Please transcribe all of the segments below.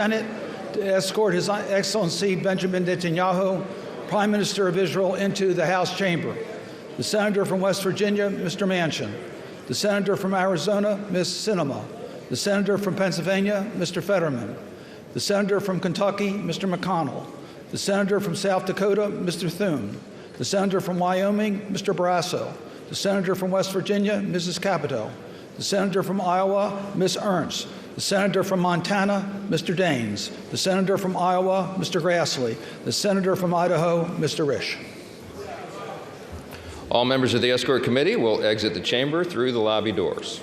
Senate to escort His Excellency Benjamin Netanyahu, Prime Minister of Israel, into the House chamber. The Senator from West Virginia, Mr. Manchin. The Senator from Arizona, Ms. Sinema. The Senator from Pennsylvania, Mr. Fetterman. The Senator from Kentucky, Mr. McConnell. The Senator from South Dakota, Mr. Thune. The Senator from Wyoming, Mr. Barrasso. The Senator from West Virginia, Mrs. Capito. The Senator from Iowa, Ms. Ernst. The Senator from Montana, Mr. Daines. The Senator from Iowa, Mr. Grassley. The Senator from Idaho, Mr. Risch. All members of the escort committee will exit the chamber through the lobby doors.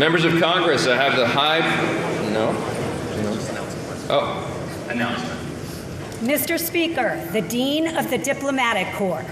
Members of Congress, I have the Announcement. Mr. Speaker, the Dean of the Diplomatic Corps.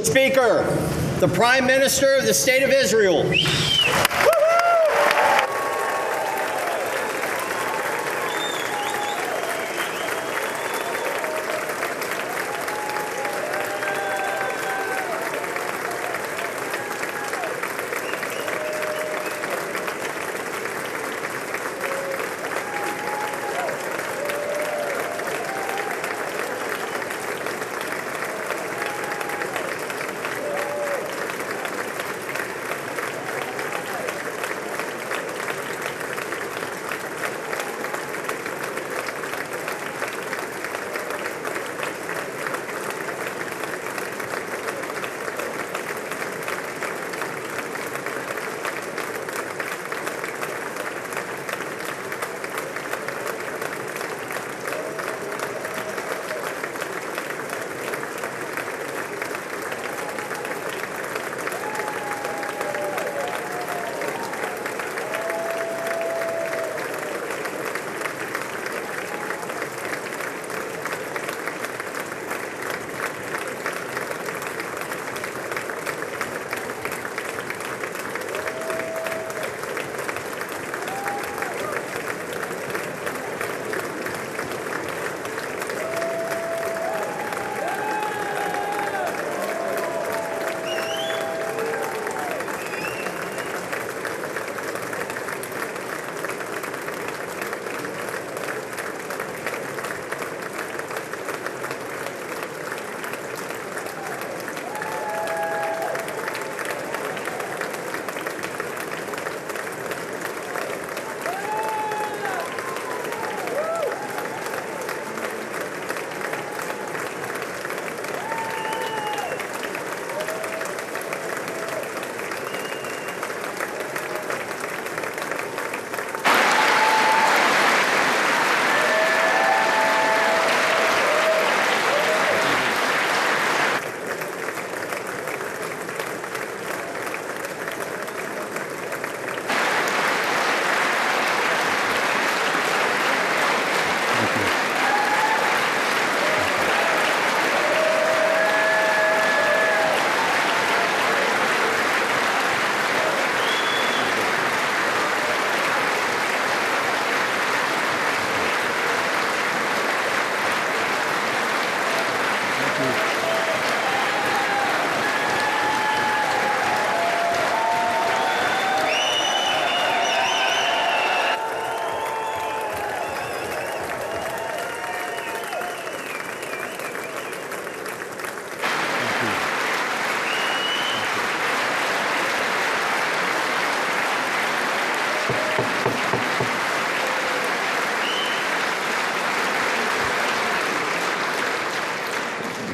Speaker, the Prime Minister of the State of Israel.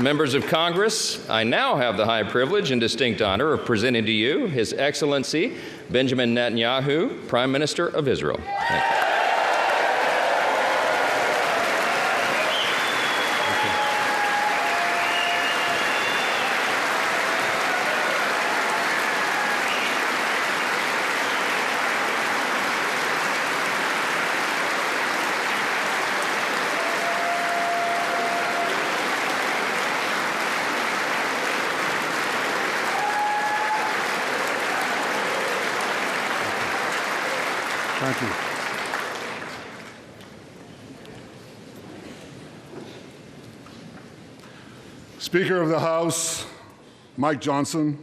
Members of Congress, I now have the high privilege and distinct honor of presenting to you His Excellency Benjamin Netanyahu, Prime Minister of Israel. Thank you. Thank you. Speaker of the House, Mike Johnson,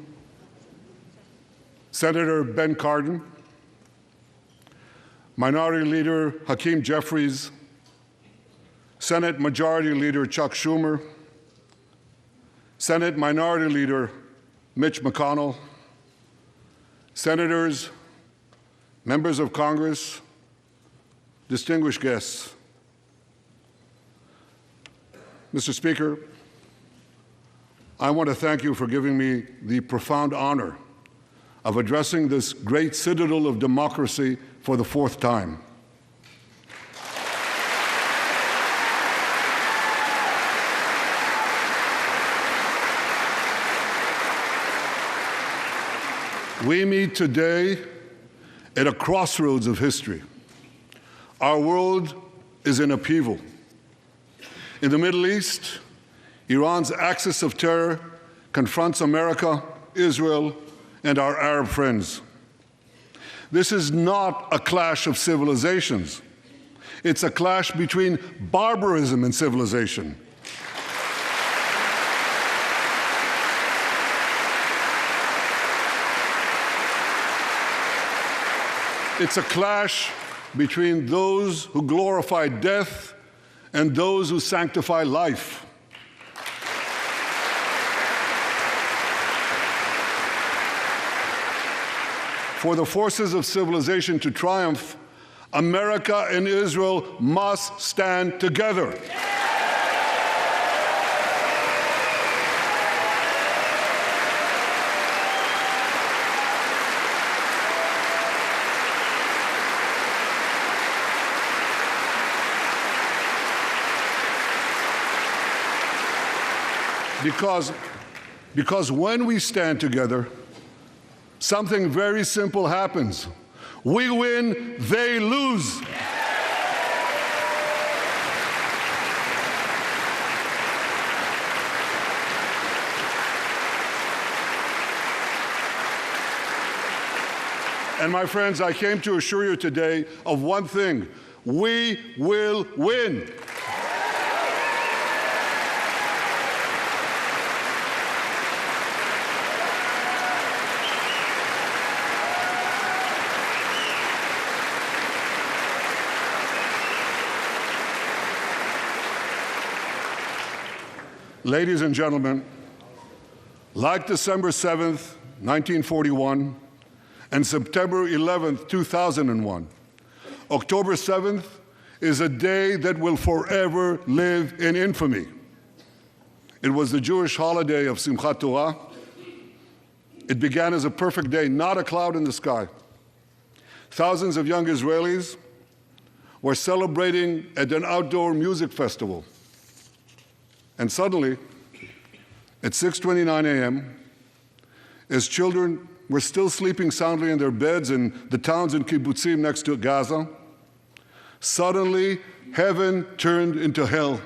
Senator Ben Cardin, Minority Leader Hakeem Jeffries, Senate Majority Leader Chuck Schumer, Senate Minority Leader Mitch McConnell, Senators, members of Congress, distinguished guests. Mr. Speaker, I want to thank you for giving me the profound honor of addressing this great citadel of democracy for the fourth time. We meet today at a crossroads of history. Our world is in upheaval. In the Middle East, Iran's axis of terror confronts America, Israel, and our Arab friends. This is not a clash of civilizations. It's a clash between barbarism and civilization. It's a clash between those who glorify death and those who sanctify life. For the forces of civilization to triumph, America and Israel must stand together. Because when we stand together, something very simple happens. We win, they lose. And my friends, I came to assure you today of one thing: we will win. Ladies and gentlemen, like December 7th, 1941, and September 11th, 2001, October 7th is a day that will forever live in infamy. It was the Jewish holiday of Simchat Torah. It began as a perfect day, not a cloud in the sky. Thousands of young Israelis were celebrating at an outdoor music festival. And suddenly, at 6:29 a.m., as children were still sleeping soundly in their beds in the towns and kibbutzim next to Gaza, suddenly heaven turned into hell.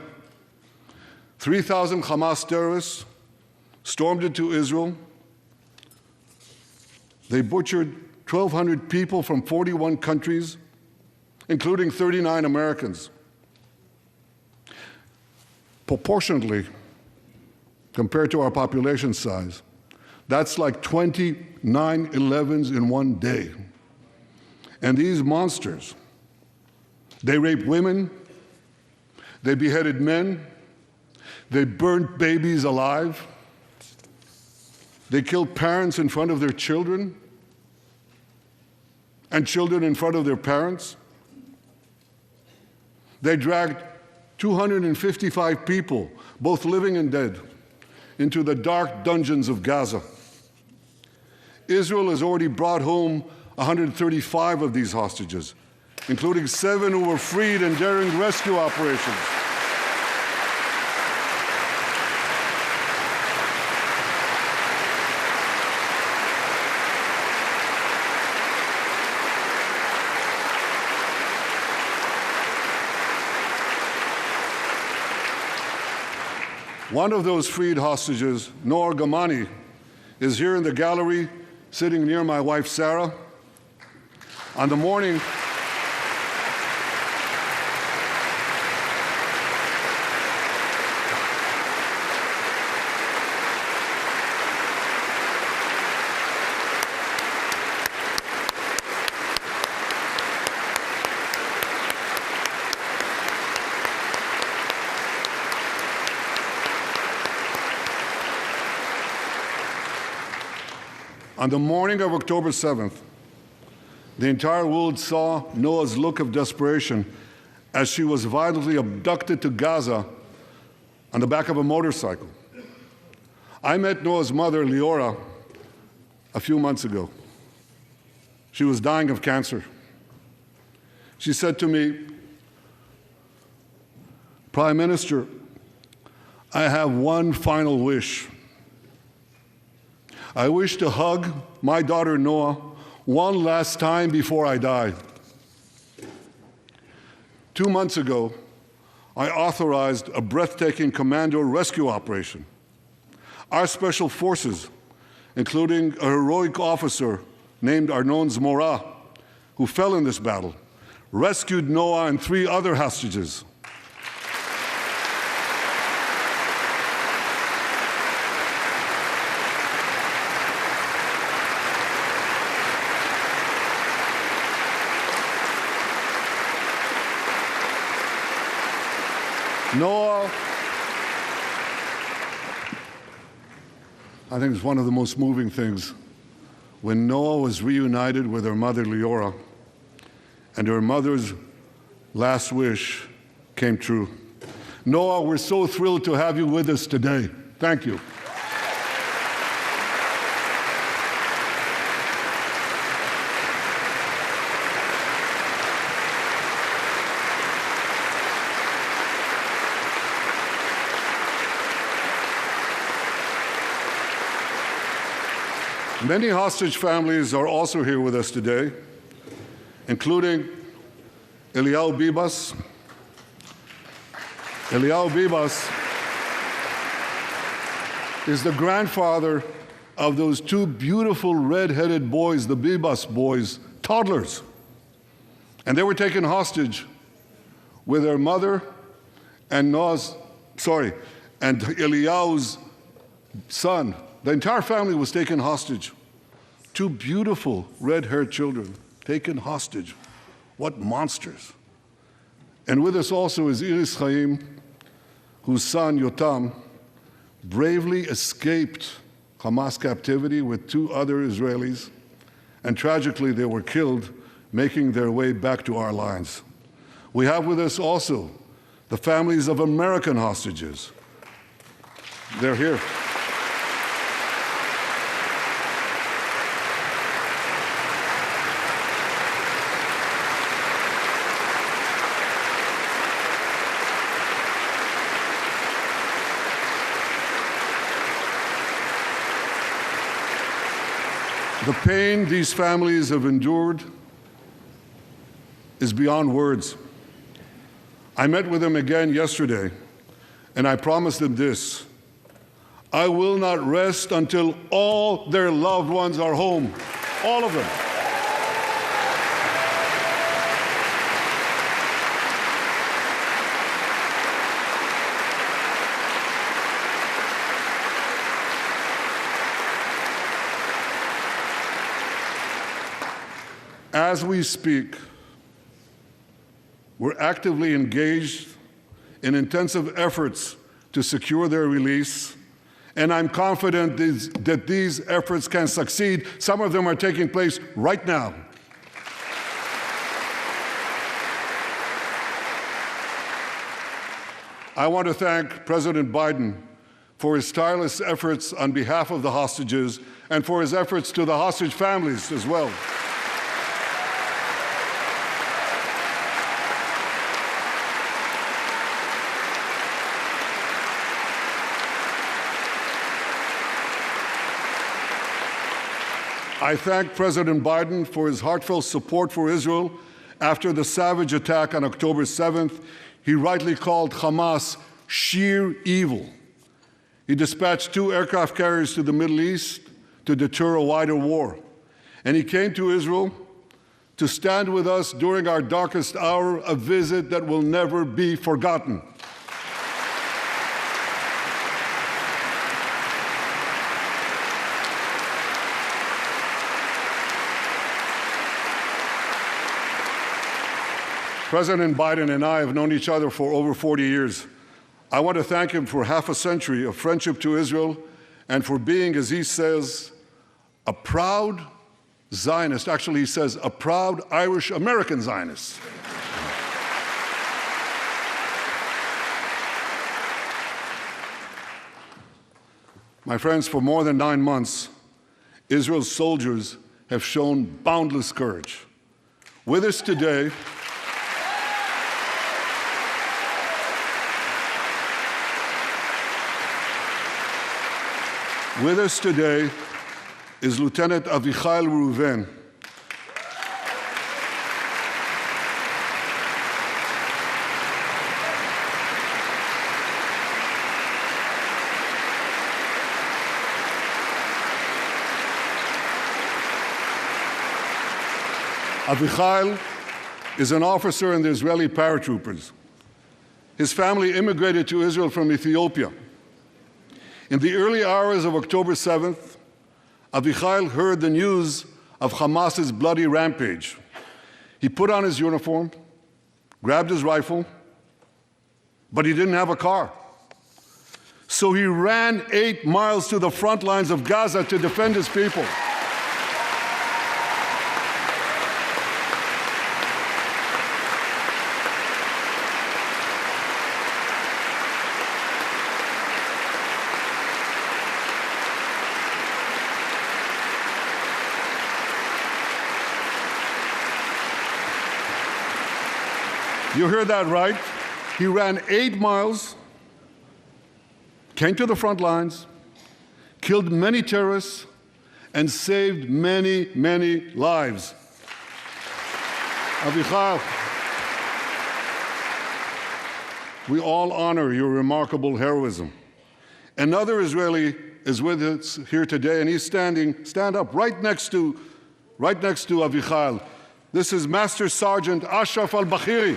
3,000 Hamas terrorists stormed into Israel. They butchered 1,200 people from 41 countries, including 39 Americans. Proportionately, compared to our population size, that's like 20 9/11s in one day. And these monsters, they raped women, they beheaded men, they burned babies alive, they killed parents in front of their children, and children in front of their parents. They dragged 255 people, both living and dead, into the dark dungeons of Gaza. Israel has already brought home 135 of these hostages, including 7 who were freed in daring rescue operations. One of those freed hostages, Noor Gamani, is here in the gallery, sitting near my wife, Sarah. On the morning of October 7th, the entire world saw Noah's look of desperation as she was violently abducted to Gaza on the back of a motorcycle. I met Noah's mother, Leora, a few months ago. She was dying of cancer. She said to me, "Prime Minister, I have one final wish. I wish to hug my daughter Noah one last time before I die." 2 months ago, I authorized a breathtaking commando rescue operation. Our special forces, including a heroic officer named Arnon Zmora, who fell in this battle, rescued Noah and 3 other hostages. Noah, I think it's one of the most moving things. When Noah was reunited with her mother, Leora, and her mother's last wish came true. Noah, we're so thrilled to have you with us today. Thank you. Many hostage families are also here with us today, including Eliyahu Bibas. Eliyahu Bibas is the grandfather of those 2 beautiful red-headed boys, the Bibas boys, toddlers. And they were taken hostage with their mother and Eliyahu's son. The entire family was taken hostage. 2 beautiful red-haired children taken hostage. What monsters. And with us also is Iris Chaim, whose son, Yotam, bravely escaped Hamas captivity with 2 other Israelis, and tragically they were killed making their way back to our lines. We have with us also the families of American hostages. They're here. The pain these families have endured is beyond words. I met with them again yesterday, and I promised them this: I will not rest until all their loved ones are home, all of them. As we speak, we're actively engaged in intensive efforts to secure their release, and I'm confident that these efforts can succeed. Some of them are taking place right now. I want to thank President Biden for his tireless efforts on behalf of the hostages and for his efforts to the hostage families as well. I thank President Biden for his heartfelt support for Israel after the savage attack on October 7th. He rightly called Hamas sheer evil. He dispatched 2 aircraft carriers to the Middle East to deter a wider war. And he came to Israel to stand with us during our darkest hour, a visit that will never be forgotten. President Biden and I have known each other for over 40 years. I want to thank him for half a century of friendship to Israel and for being, as he says, a proud Zionist. Actually, he says, a proud Irish-American Zionist. My friends, for more than 9 months, Israel's soldiers have shown boundless courage. With us today, is Lieutenant Avichail Reuven. Avichai is an officer in the Israeli paratroopers. His family immigrated to Israel from Ethiopia. In the early hours of October 7th, Avichai heard the news of Hamas's bloody rampage. He put on his uniform, grabbed his rifle, but he didn't have a car. So he ran 8 miles to the front lines of Gaza to defend his people. You heard that right. He ran 8 miles, came to the front lines, killed many terrorists, and saved many, many lives. Avichai, we all honor your remarkable heroism. Another Israeli is with us here today, and he's stand up right next to Avichai. This is Master Sergeant Ashraf al-Bakhiri.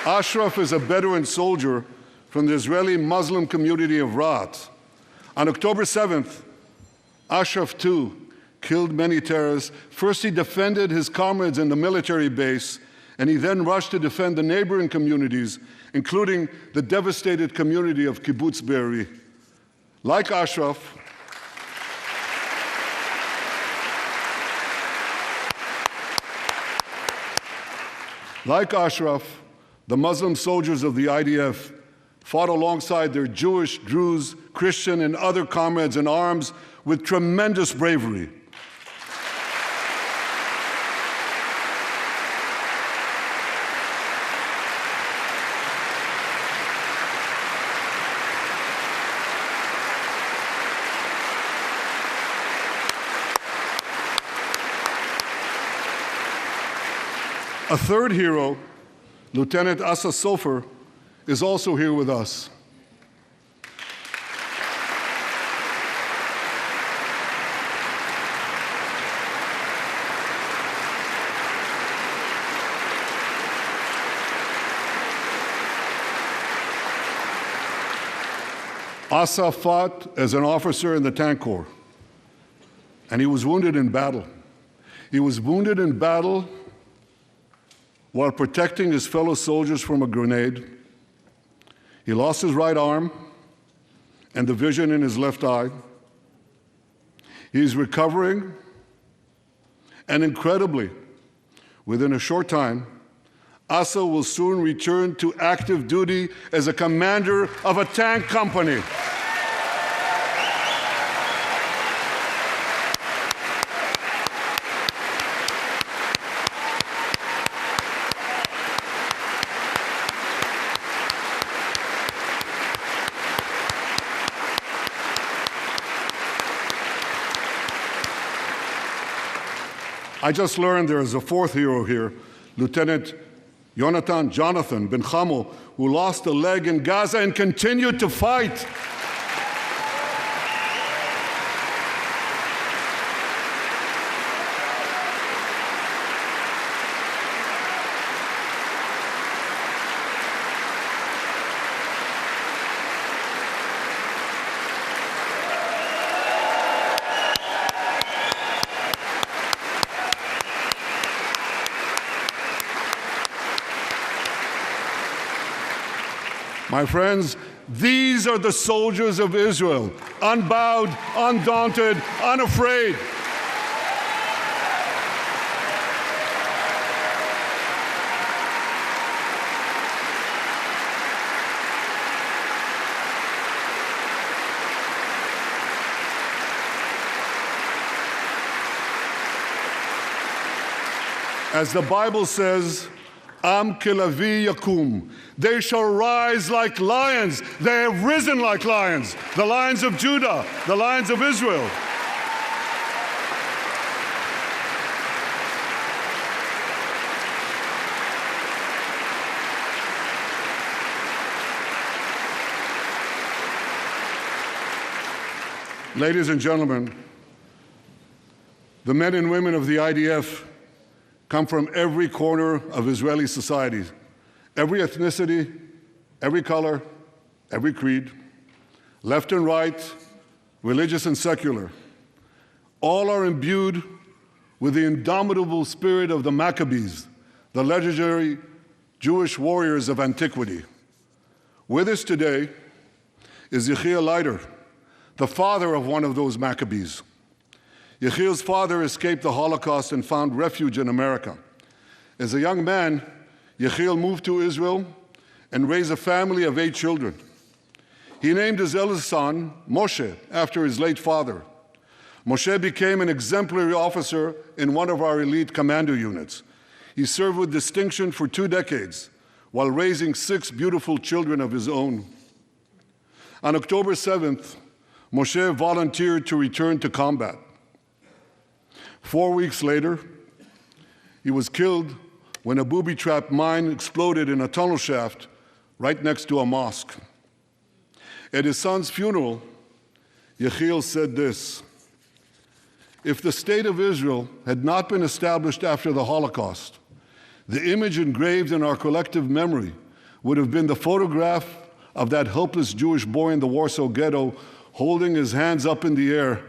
Ashraf is a Bedouin soldier from the Israeli Muslim community of Raat. On October 7th, Ashraf too killed many terrorists. First, he defended his comrades in the military base, and he then rushed to defend the neighboring communities, including the devastated community of Kibbutz Be'eri. Like Ashraf, the Muslim soldiers of the IDF fought alongside their Jewish, Druze, Christian, and other comrades in arms with tremendous bravery. A third hero, Lieutenant Asa Sofer, is also here with us. Asa fought as an officer in the Tank Corps, and he was wounded in battle. He was wounded in battle while protecting his fellow soldiers from a grenade. He lost his right arm and the vision in his left eye. He's recovering, and incredibly, within a short time, Asa will soon return to active duty as a commander of a tank company. I just learned there is a fourth hero here, Lieutenant Jonathan Ben Chamo, who lost a leg in Gaza and continued to fight. My friends, these are the soldiers of Israel, unbowed, undaunted, unafraid. As the Bible says, Am kelavi yakum. They shall rise like lions. They have risen like lions. The lions of Judah, the lions of Israel. Ladies and gentlemen, the men and women of the IDF come from every corner of Israeli society, every ethnicity, every color, every creed, left and right, religious and secular. All are imbued with the indomitable spirit of the Maccabees, the legendary Jewish warriors of antiquity. With us today is Yechiel Leiter, the father of one of those Maccabees. Yechiel's father escaped the Holocaust and found refuge in America. As a young man, Yechiel moved to Israel and raised a family of 8 children. He named his eldest son, Moshe, after his late father. Moshe became an exemplary officer in one of our elite commando units. He served with distinction for 2 decades while raising 6 beautiful children of his own. On October 7th, Moshe volunteered to return to combat. 4 weeks later, he was killed when a booby-trapped mine exploded in a tunnel shaft right next to a mosque. At his son's funeral, Yechiel said this: "If the state of Israel had not been established after the Holocaust, the image engraved in our collective memory would have been the photograph of that helpless Jewish boy in the Warsaw Ghetto holding his hands up in the air."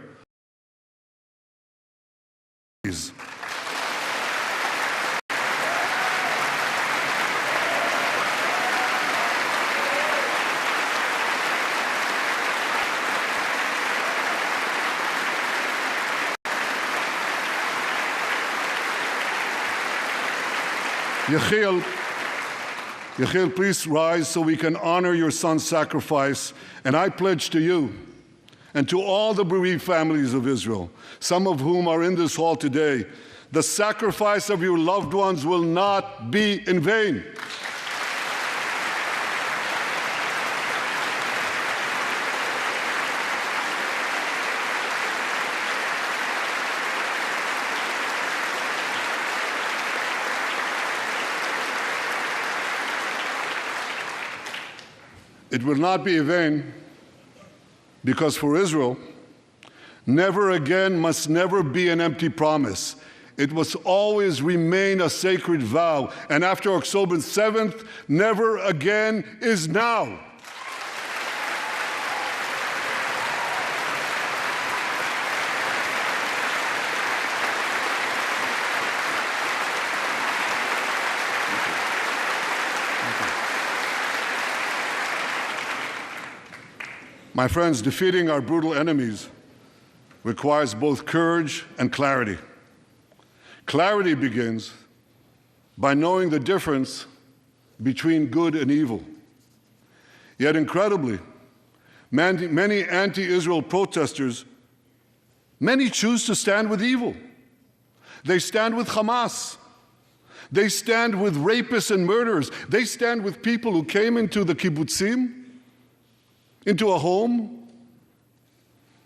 Yechiel, please rise so we can honor your son's sacrifice. And I pledge to you and to all the bereaved families of Israel, some of whom are in this hall today, the sacrifice of your loved ones will not be in vain. It will not be in vain because for Israel, never again must never be an empty promise. It must always remain a sacred vow. And after October 7th, never again is now. My friends, defeating our brutal enemies requires both courage and clarity. Clarity begins by knowing the difference between good and evil. Yet incredibly, many anti-Israel protesters, many choose to stand with evil. They stand with Hamas. They stand with rapists and murderers. They stand with people who came into the kibbutzim, into a home.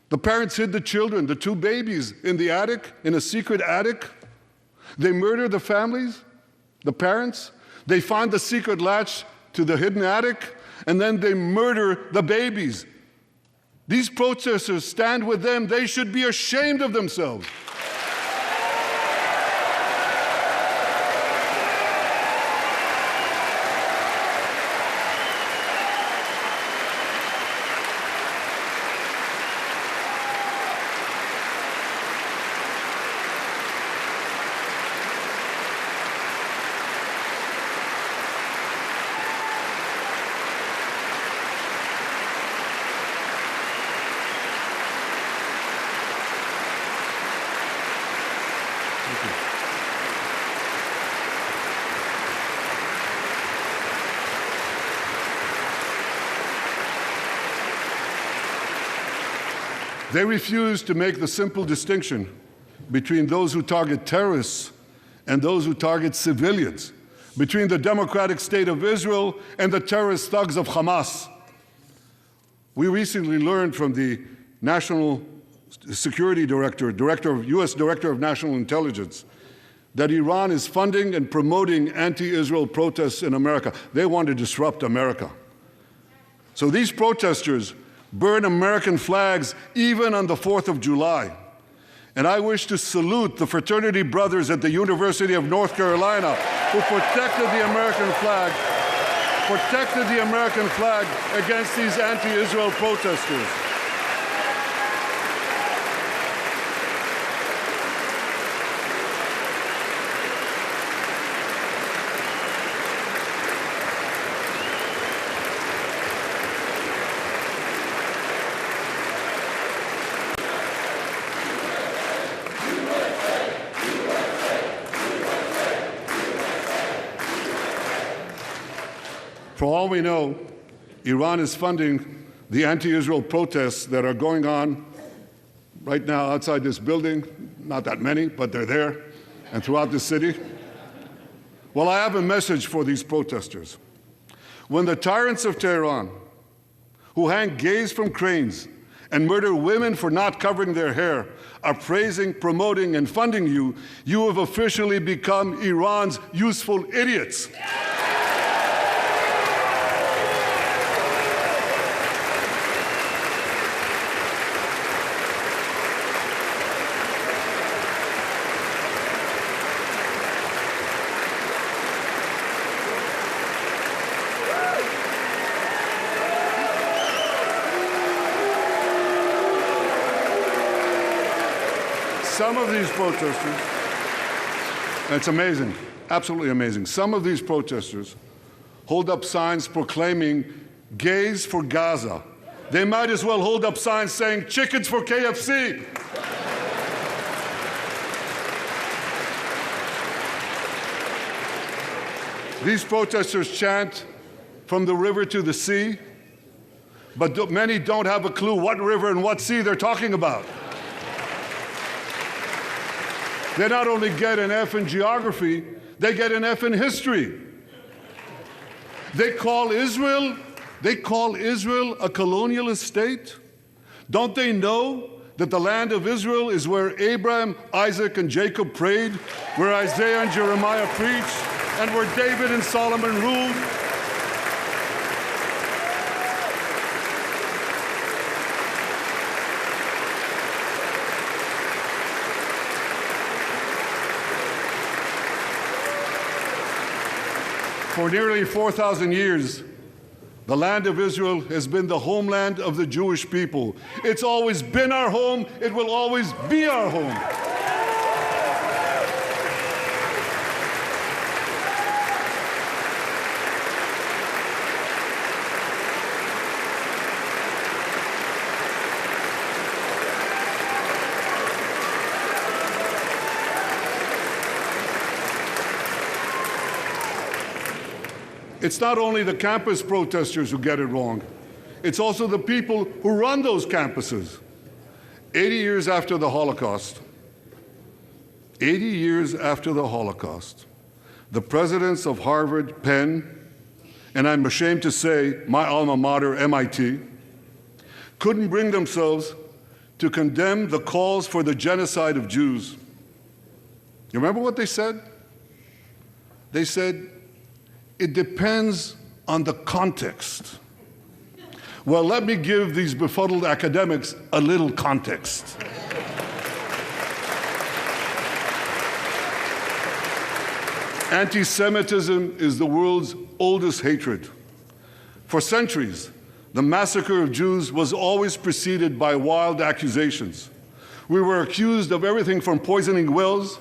The parents hid the children, the 2 babies, in the attic, in a secret attic. They murder the families, the parents. They find the secret latch to the hidden attic, and then they murder the babies. These protesters stand with them. They should be ashamed of themselves. They refuse to make the simple distinction between those who target terrorists and those who target civilians, between the democratic state of Israel and the terrorist thugs of Hamas. We recently learned from the National Security Director, U.S. Director of National Intelligence, that Iran is funding and promoting anti-Israel protests in America. They want to disrupt America. So these protesters, burn American flags even on the 4th of July. And I wish to salute the fraternity brothers at the University of North Carolina who protected the American flag against these anti-Israel protesters. For all we know, Iran is funding the anti-Israel protests that are going on right now outside this building. Not that many, but they're there, and throughout the city. Well, I have a message for these protesters. When the tyrants of Tehran, who hang gays from cranes and murder women for not covering their hair, are praising, promoting, and funding you, you have officially become Iran's useful idiots. Some of these protesters, and it's amazing, absolutely amazing, some of these protesters hold up signs proclaiming gays for Gaza. They might as well hold up signs saying chickens for KFC. These protesters chant from the river to the sea, but many don't have a clue what river and what sea they're talking about. They not only get an F in geography, they get an F in history. They call Israel a colonialist state. Don't they know that the land of Israel is where Abraham, Isaac, and Jacob prayed, where Isaiah and Jeremiah preached, and where David and Solomon ruled? For nearly 4,000 years, the land of Israel has been the homeland of the Jewish people. It's always been our home. It will always be our home. It's not only the campus protesters who get it wrong. It's also the people who run those campuses. 80 years after the Holocaust, the presidents of Harvard, Penn, and I'm ashamed to say my alma mater, MIT, couldn't bring themselves to condemn the calls for the genocide of Jews. You remember what they said? They said, it depends on the context. Well, let me give these befuddled academics a little context. Anti-Semitism is the world's oldest hatred. For centuries, the massacre of Jews was always preceded by wild accusations. We were accused of everything from poisoning wells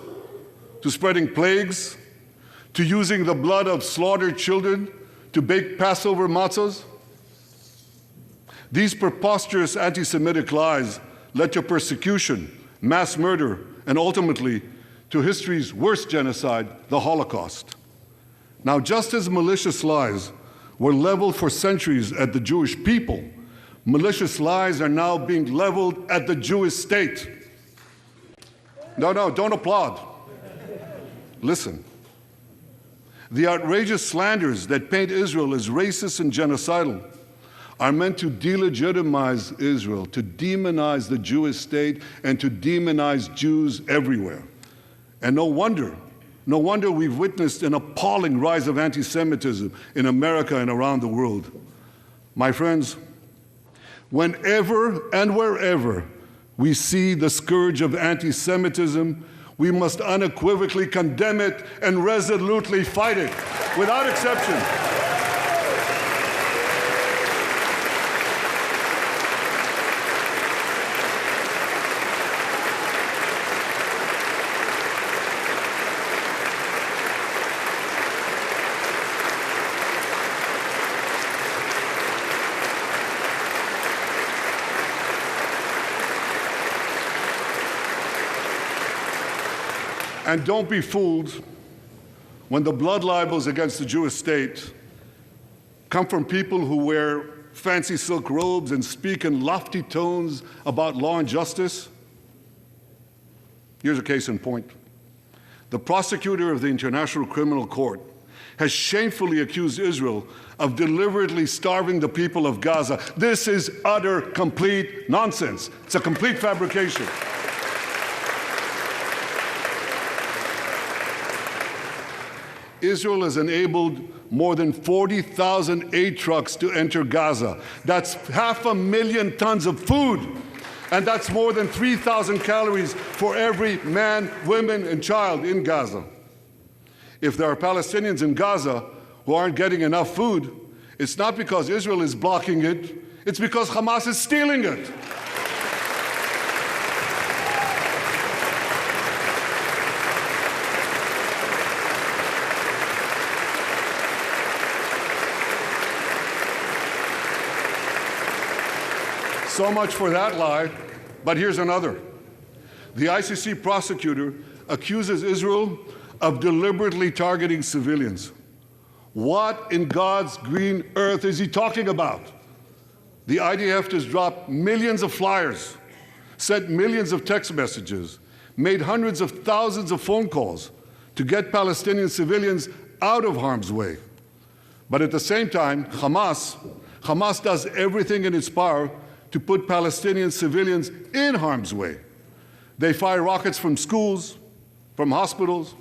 to spreading plagues, to using the blood of slaughtered children to bake Passover matzahs. These preposterous anti-Semitic lies led to persecution, mass murder, and ultimately to history's worst genocide, the Holocaust. Now, just as malicious lies were leveled for centuries at the Jewish people, malicious lies are now being leveled at the Jewish state. No, don't applaud. Listen. The outrageous slanders that paint Israel as racist and genocidal are meant to delegitimize Israel, to demonize the Jewish state, and to demonize Jews everywhere. And no wonder we've witnessed an appalling rise of anti-Semitism in America and around the world. My friends, Whenever and wherever we see the scourge of anti-Semitism, we must unequivocally condemn it and resolutely fight it, without exception. And don't be fooled when the blood libels against the Jewish state come from people who wear fancy silk robes and speak in lofty tones about law and justice. Here's a case in point. The prosecutor of the International Criminal Court has shamefully accused Israel of deliberately starving the people of Gaza. This is utter, complete nonsense. It's a complete fabrication. Israel has enabled more than 40,000 aid trucks to enter Gaza. That's 500,000 tons of food. And that's more than 3,000 calories for every man, woman, and child in Gaza. If there are Palestinians in Gaza who aren't getting enough food, it's not because Israel is blocking it, it's because Hamas is stealing it. So much for that lie, but here's another. The ICC prosecutor accuses Israel of deliberately targeting civilians. What in God's green earth is he talking about? The IDF has dropped millions of flyers, sent millions of text messages, made hundreds of thousands of phone calls to get Palestinian civilians out of harm's way. But at the same time, Hamas does everything in its power to put Palestinian civilians in harm's way. They fire rockets from schools, from hospitals,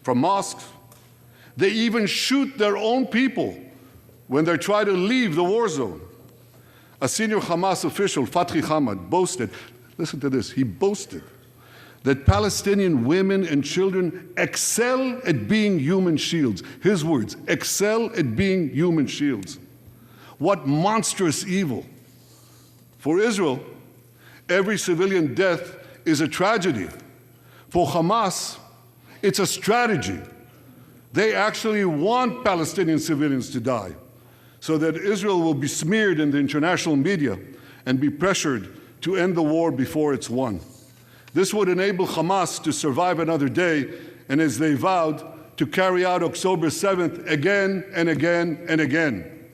from mosques. They even shoot their own people when they try to leave the war zone. A senior Hamas official, Fatri Hamad, boasted, listen to this, he boasted that Palestinian women and children excel at being human shields. His words, excel at being human shields. What monstrous evil. For Israel, every civilian death is a tragedy. For Hamas, it's a strategy. They actually want Palestinian civilians to die so that Israel will be smeared in the international media and be pressured to end the war before it's won. This would enable Hamas to survive another day and, as they vowed, to carry out October 7th again and again and again.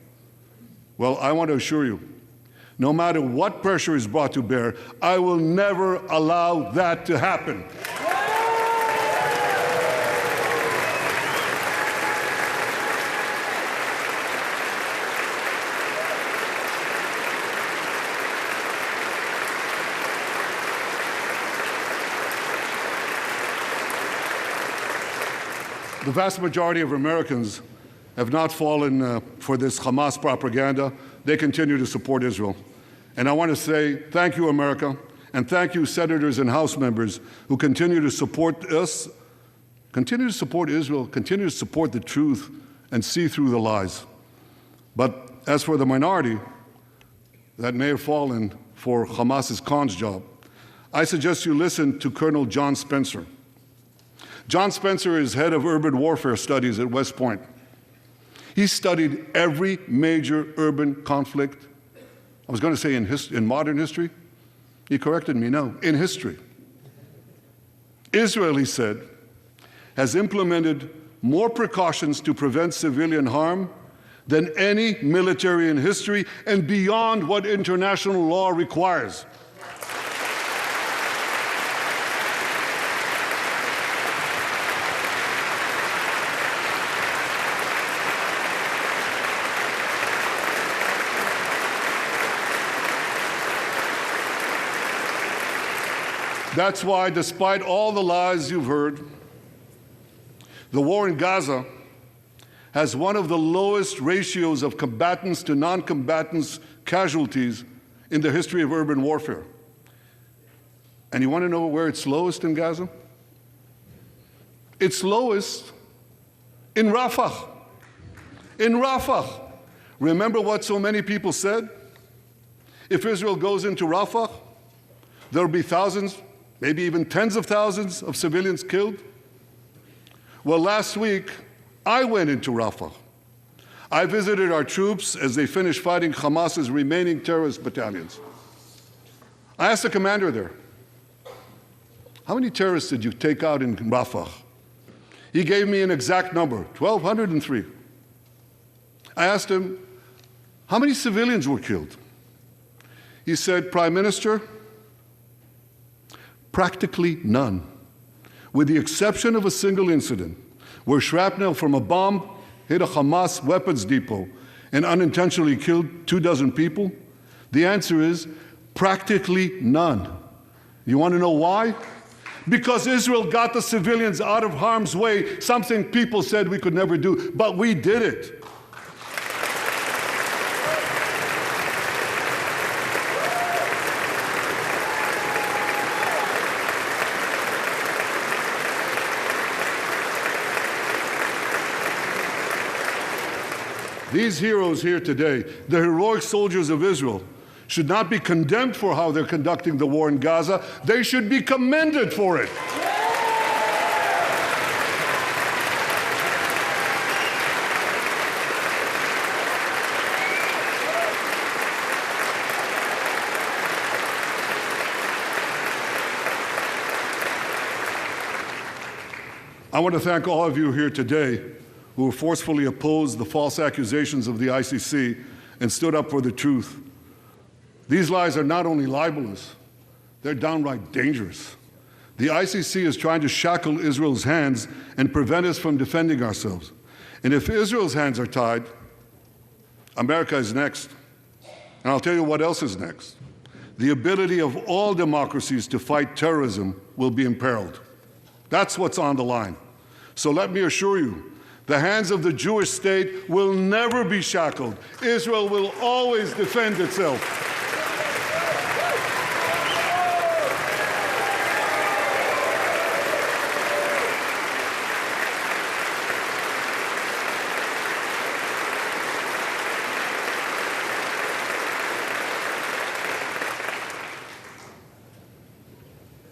Well, I want to assure you, no matter what pressure is brought to bear, I will never allow that to happen. The vast majority of Americans have not fallen for this Hamas propaganda. They continue to support Israel. And I want to say thank you, America, and thank you, senators and House members who continue to support us, continue to support Israel, continue to support the truth, and see through the lies. But as for the minority that may have fallen for Hamas's cons job, I suggest you listen to Colonel John Spencer. John Spencer is head of urban warfare studies at West Point. He studied every major urban conflict. I was going to say in modern history. He corrected me, no, in history. Israel, he said, has implemented more precautions to prevent civilian harm than any military in history and beyond what international law requires. That's why, despite all the lies you've heard, the war in Gaza has one of the lowest ratios of combatants to non-combatants casualties in the history of urban warfare. And you want to know where it's lowest in Gaza? It's lowest in Rafah. In Rafah. Remember what so many people said? If Israel goes into Rafah, there'll be thousands, maybe even tens of thousands of civilians killed. Well, last week, I went into Rafah. I visited our troops as they finished fighting Hamas's remaining terrorist battalions. I asked the commander there, how many terrorists did you take out in Rafah? He gave me an exact number, 1,203. I asked him, how many civilians were killed? He said, Prime Minister, practically none, with the exception of a single incident where shrapnel from a bomb hit a Hamas weapons depot and unintentionally killed 24 people. The answer is practically none. You want to know why? Because Israel got the civilians out of harm's way, something people said we could never do, but we did it. These heroes here today, the heroic soldiers of Israel, should not be condemned for how they're conducting the war in Gaza. They should be commended for it. I want to thank all of you here today who forcefully opposed the false accusations of the ICC and stood up for the truth. These lies are not only libelous, they're downright dangerous. The ICC is trying to shackle Israel's hands and prevent us from defending ourselves. And if Israel's hands are tied, America is next. And I'll tell you what else is next. The ability of all democracies to fight terrorism will be imperiled. That's what's on the line. So let me assure you, the hands of the Jewish state will never be shackled. Israel will always defend itself.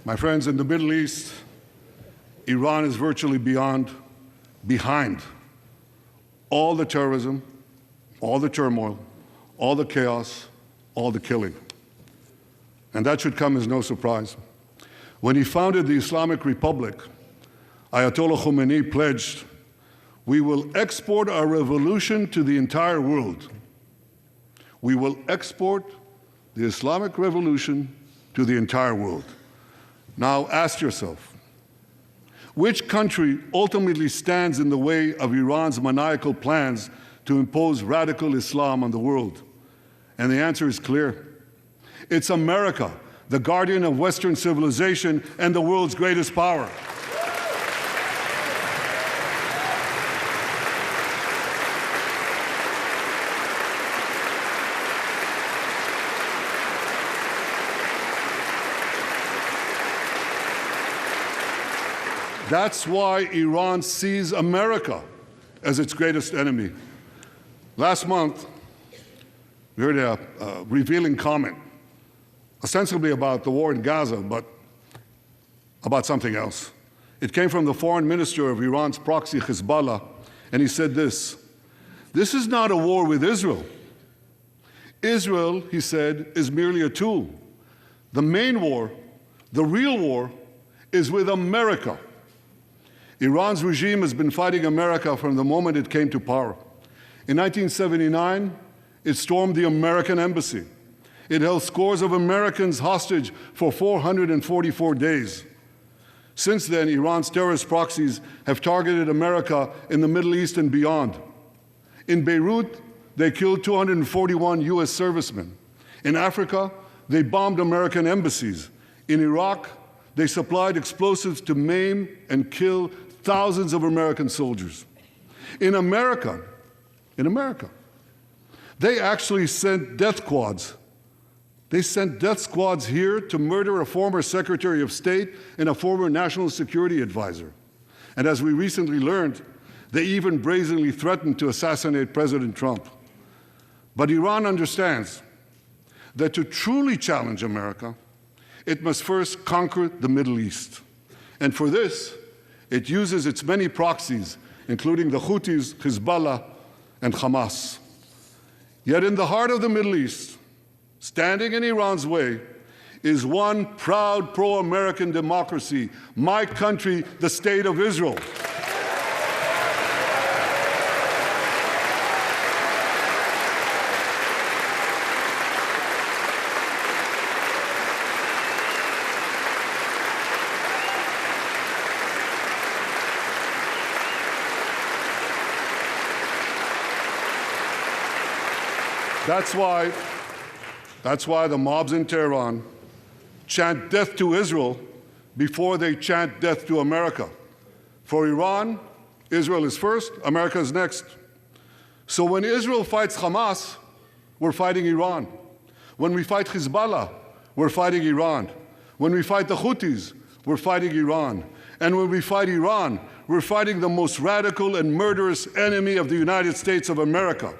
My friends, in the Middle East, Iran is virtually behind all the terrorism, all the turmoil, all the chaos, all the killing. And that should come as no surprise. When he founded the Islamic Republic, Ayatollah Khomeini pledged, "We will export our revolution to the entire world." We will export the Islamic revolution to the entire world. Now ask yourself, which country ultimately stands in the way of Iran's maniacal plans to impose radical Islam on the world? And the answer is clear. It's America, the guardian of Western civilization and the world's greatest power. That's why Iran sees America as its greatest enemy. Last month, we heard a revealing comment, ostensibly about the war in Gaza, but about something else. It came from the foreign minister of Iran's proxy, Hezbollah, and he said this: "This is not a war with Israel. Israel," he said, "is merely a tool. The main war, the real war, is with America." Iran's regime has been fighting America from the moment it came to power. In 1979, it stormed the American embassy. It held scores of Americans hostage for 444 days. Since then, Iran's terrorist proxies have targeted America in the Middle East and beyond. In Beirut, they killed 241 U.S. servicemen. In Africa, they bombed American embassies. In Iraq, they supplied explosives to maim and kill thousands of American soldiers. In America, they actually sent death squads They sent death squads here to murder a former Secretary of State and a former National Security Advisor. And as we recently learned, they even brazenly threatened to assassinate President Trump. But Iran understands that to truly challenge America, it must first conquer the Middle East. And for this, it uses its many proxies, including the Houthis, Hezbollah, and Hamas. Yet in the heart of the Middle East, standing in Iran's way, is one proud pro-American democracy, my country, the State of Israel. That's why the mobs in Tehran chant death to Israel before they chant death to America. For Iran, Israel is first, America is next. So when Israel fights Hamas, we're fighting Iran. When we fight Hezbollah, we're fighting Iran. When we fight the Houthis, we're fighting Iran. And when we fight Iran, we're fighting the most radical and murderous enemy of the United States of America.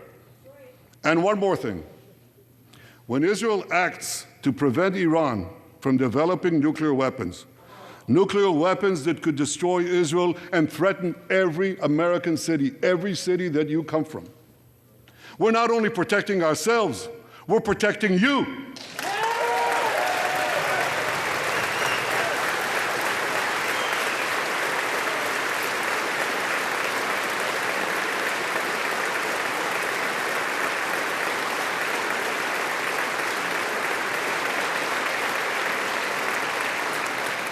And one more thing. When Israel acts to prevent Iran from developing nuclear weapons that could destroy Israel and threaten every American city, every city that you come from, we're not only protecting ourselves, we're protecting you.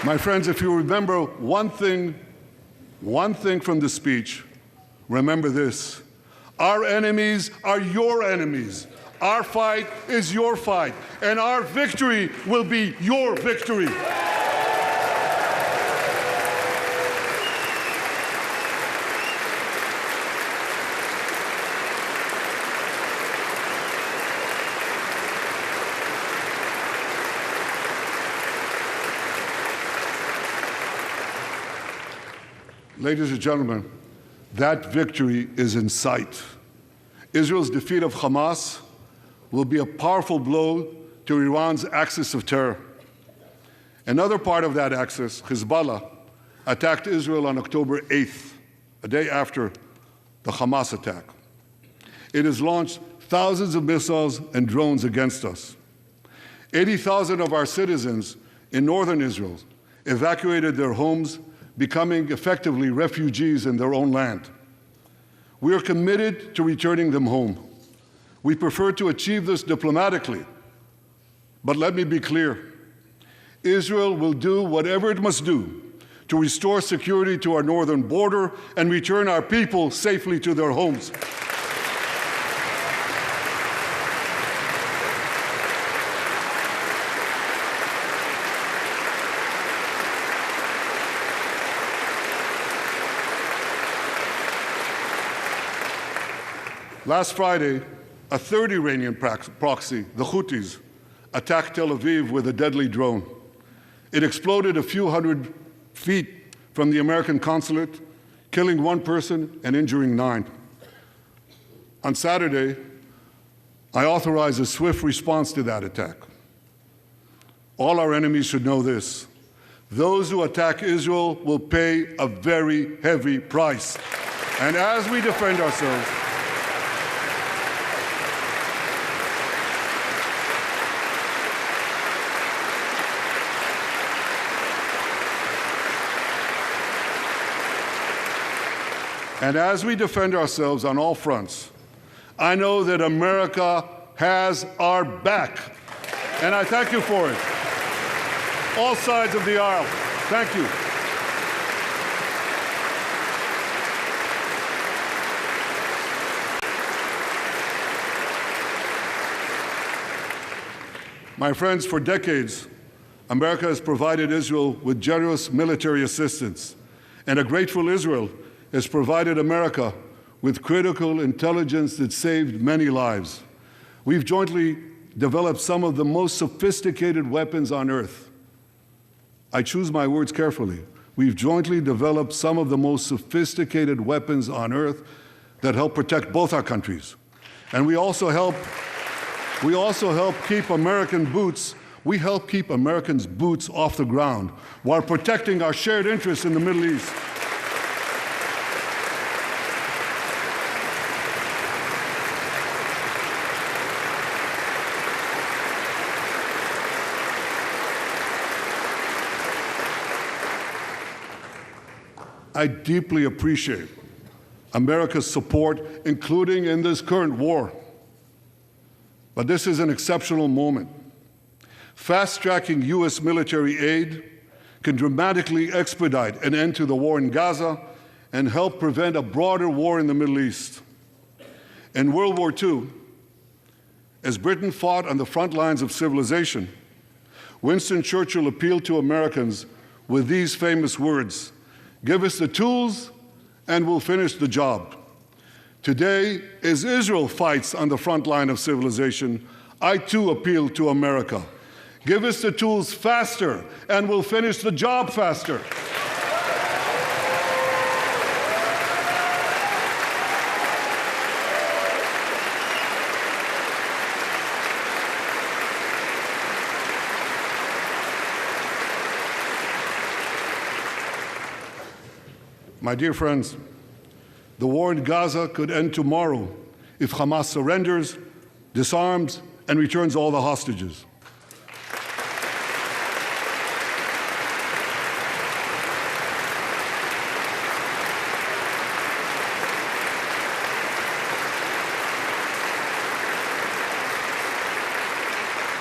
My friends, if you remember one thing from the speech, remember this. Our enemies are your enemies. Our fight is your fight, and our victory will be your victory. Ladies and gentlemen, that victory is in sight. Israel's defeat of Hamas will be a powerful blow to Iran's axis of terror. Another part of that axis, Hezbollah, attacked Israel on October 8th, a day after the Hamas attack. It has launched thousands of missiles and drones against us. 80,000 of our citizens in northern Israel evacuated their homes, becoming effectively refugees in their own land. We are committed to returning them home. We prefer to achieve this diplomatically. But let me be clear. Israel will do whatever it must do to restore security to our northern border and return our people safely to their homes. Last Friday, a third Iranian proxy, the Houthis, attacked Tel Aviv with a deadly drone. It exploded a few hundred feet from the American consulate, killing one person and injuring 9. On Saturday, I authorized a swift response to that attack. All our enemies should know this. Those who attack Israel will pay a very heavy price. And as we defend ourselves, on all fronts, I know that America has our back, and I thank you for it. All sides of the aisle, thank you. My friends, for decades, America has provided Israel with generous military assistance, and a grateful Israel has provided America with critical intelligence that saved many lives. We've jointly developed some of the most sophisticated weapons on earth. I choose my words carefully. We've jointly developed some of the most sophisticated weapons on earth that help protect both our countries. And we also help keep American boots, we help keep Americans' boots off the ground while protecting our shared interests in the Middle East. I deeply appreciate America's support, including in this current war. But this is an exceptional moment. Fast-tracking U.S. military aid can dramatically expedite an end to the war in Gaza and help prevent a broader war in the Middle East. In World War II, as Britain fought on the front lines of civilization, Winston Churchill appealed to Americans with these famous words: "Give us the tools and we'll finish the job." Today, as Israel fights on the front line of civilization, I too appeal to America. Give us the tools faster and we'll finish the job faster. My dear friends, the war in Gaza could end tomorrow if Hamas surrenders, disarms, and returns all the hostages.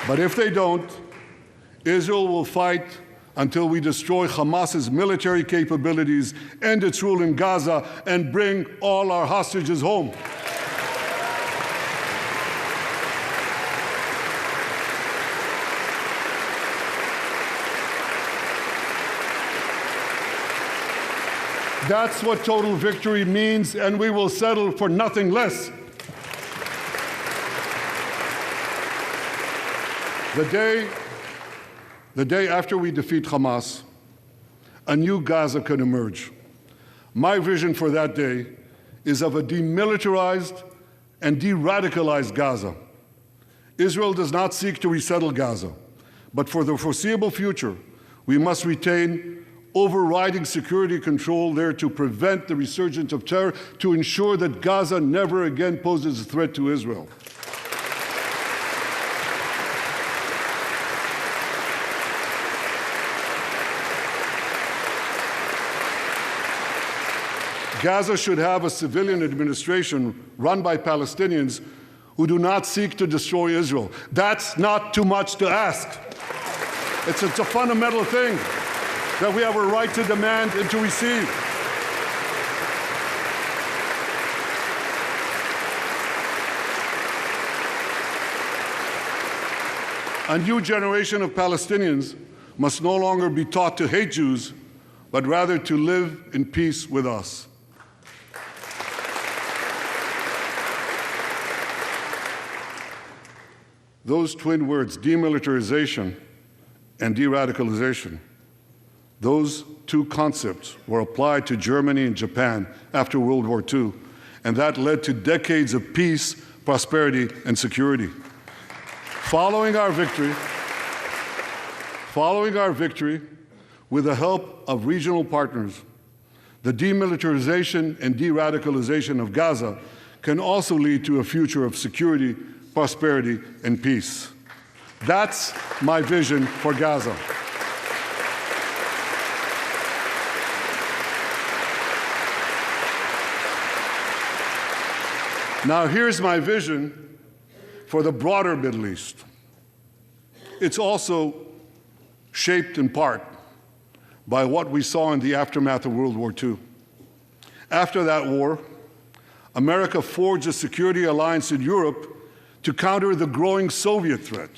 But if they don't, Israel will fight until we destroy Hamas's military capabilities, end its rule in Gaza, and bring all our hostages home. That's what total victory means, and we will settle for nothing less. The day after we defeat Hamas, a new Gaza can emerge. My vision for that day is of a demilitarized and de-radicalized Gaza. Israel does not seek to resettle Gaza, but for the foreseeable future, we must retain overriding security control there to prevent the resurgence of terror, to ensure that Gaza never again poses a threat to Israel. Gaza should have a civilian administration run by Palestinians who do not seek to destroy Israel. That's not too much to ask. It's a fundamental thing that we have a right to demand and to receive. A new generation of Palestinians must no longer be taught to hate Jews, but rather to live in peace with us. Those twin words, demilitarization and de-radicalization, those two concepts were applied to Germany and Japan after World War II, and that led to decades of peace, prosperity, and security. Following our victory, with the help of regional partners, the demilitarization and de-radicalization of Gaza can also lead to a future of security, prosperity, and peace. That's my vision for Gaza. Now, here's my vision for the broader Middle East. It's also shaped in part by what we saw in the aftermath of World War II. After that war, America forged a security alliance in Europe to counter the growing Soviet threat.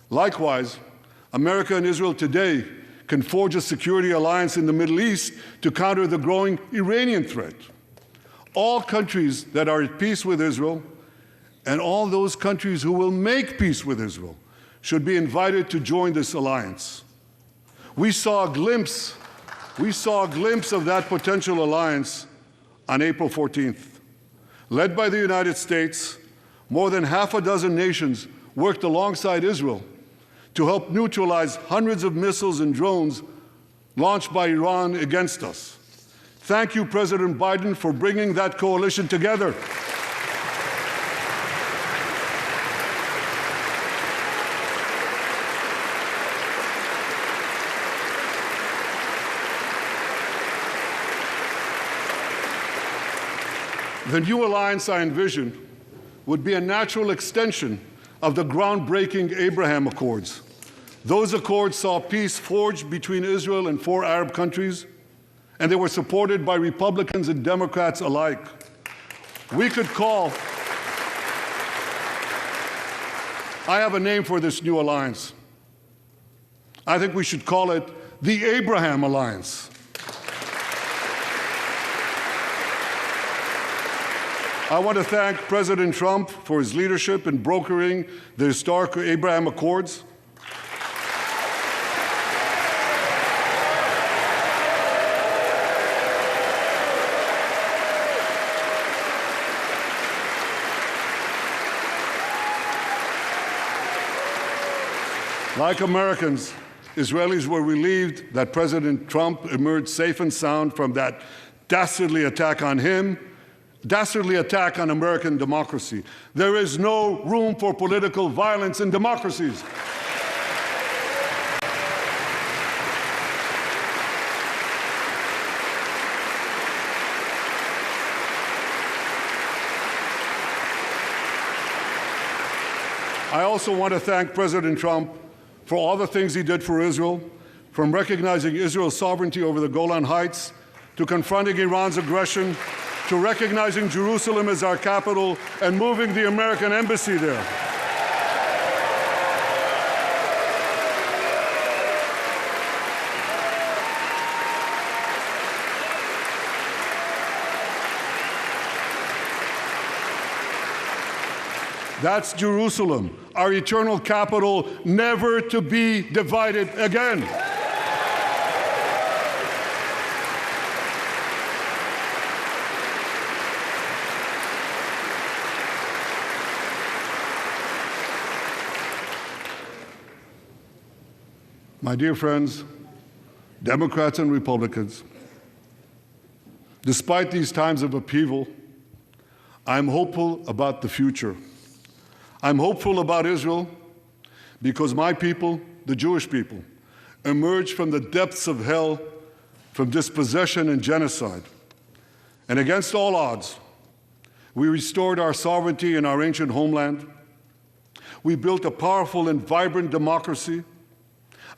Likewise, America and Israel today can forge a security alliance in the Middle East to counter the growing Iranian threat. All countries that are at peace with Israel and all those countries who will make peace with Israel should be invited to join this alliance. We saw a glimpse of that potential alliance on April 14th. Led by the United States, more than half a dozen nations worked alongside Israel to help neutralize hundreds of missiles and drones launched by Iran against us. Thank you, President Biden, for bringing that coalition together. The new alliance I envision would be a natural extension of the groundbreaking Abraham Accords. Those accords saw peace forged between Israel and 4 Arab countries, and they were supported by Republicans and Democrats alike. I have a name for this new alliance. I think we should call it the Abraham Alliance. I want to thank President Trump for his leadership in brokering the historic Abraham Accords. Like Americans, Israelis were relieved that President Trump emerged safe and sound from that dastardly attack on him, dastardly attack on American democracy. There is no room for political violence in democracies. I also want to thank President Trump for all the things he did for Israel, from recognizing Israel's sovereignty over the Golan Heights, to confronting Iran's aggression, to recognizing Jerusalem as our capital and moving the American embassy there. That's Jerusalem, our eternal capital, never to be divided again. My dear friends, Democrats and Republicans, despite these times of upheaval, I'm hopeful about the future. I'm hopeful about Israel because my people, the Jewish people, emerged from the depths of hell, from dispossession and genocide. And against all odds, we restored our sovereignty in our ancient homeland. We built a powerful and vibrant democracy,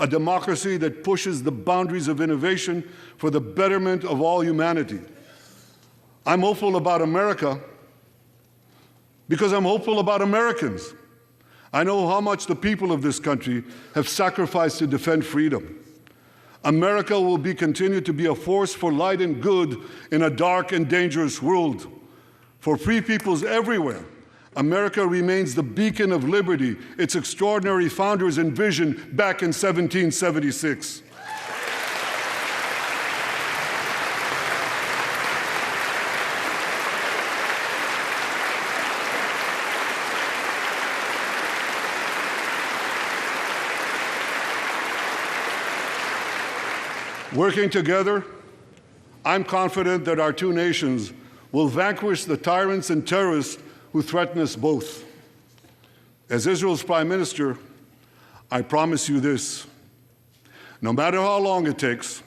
a democracy that pushes the boundaries of innovation for the betterment of all humanity. I'm hopeful about America because I'm hopeful about Americans. I know how much the people of this country have sacrificed to defend freedom. America will continue to be a force for light and good in a dark and dangerous world. For free peoples everywhere, America remains the beacon of liberty its extraordinary founders envisioned back in 1776. Working together, I'm confident that our two nations will vanquish the tyrants and terrorists who threaten us both. As Israel's Prime Minister, I promise you this: no matter how long it takes,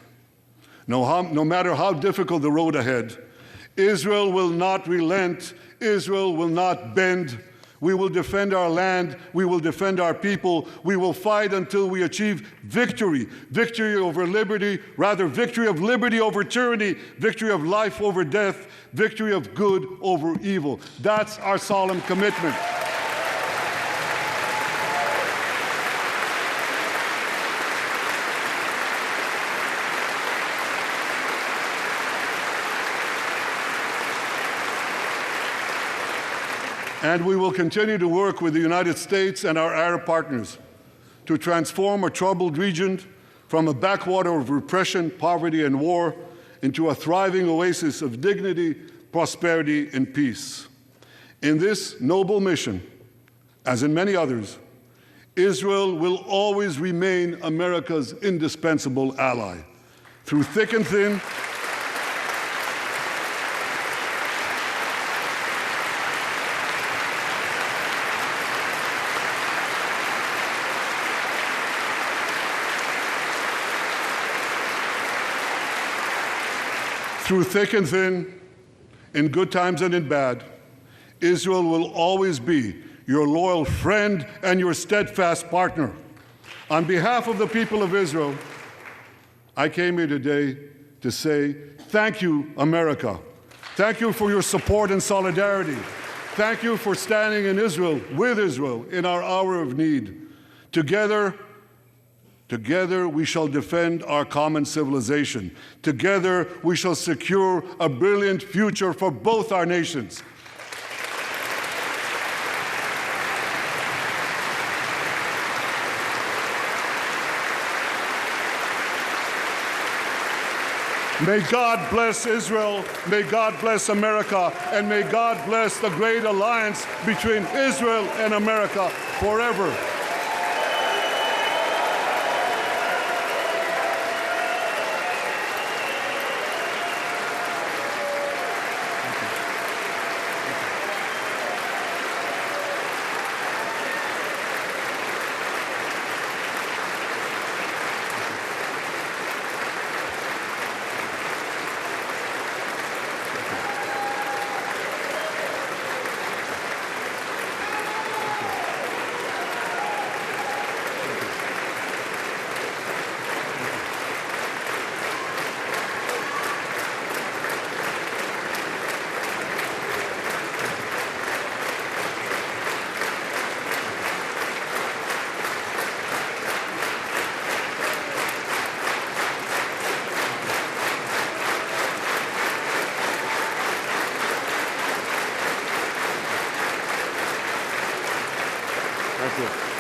no matter how difficult the road ahead, Israel will not relent, Israel will not bend. We will defend our land, we will defend our people, we will fight until we achieve victory. Victory over liberty, rather victory of liberty over tyranny, victory of life over death, victory of good over evil. That's our solemn commitment. And we will continue to work with the United States and our Arab partners to transform a troubled region from a backwater of repression, poverty, and war into a thriving oasis of dignity, prosperity, and peace. In this noble mission, as in many others, Israel will always remain America's indispensable ally. Through thick and thin, in good times and in bad, Israel will always be your loyal friend and your steadfast partner. On behalf of the people of Israel, I came here today to say thank you, America. Thank you for your support and solidarity. Thank you for standing in Israel, with Israel, in our hour of need. Together we shall defend our common civilization. Together we shall secure a brilliant future for both our nations. May God bless Israel, may God bless America, and may God bless the great alliance between Israel and America forever. Thank you.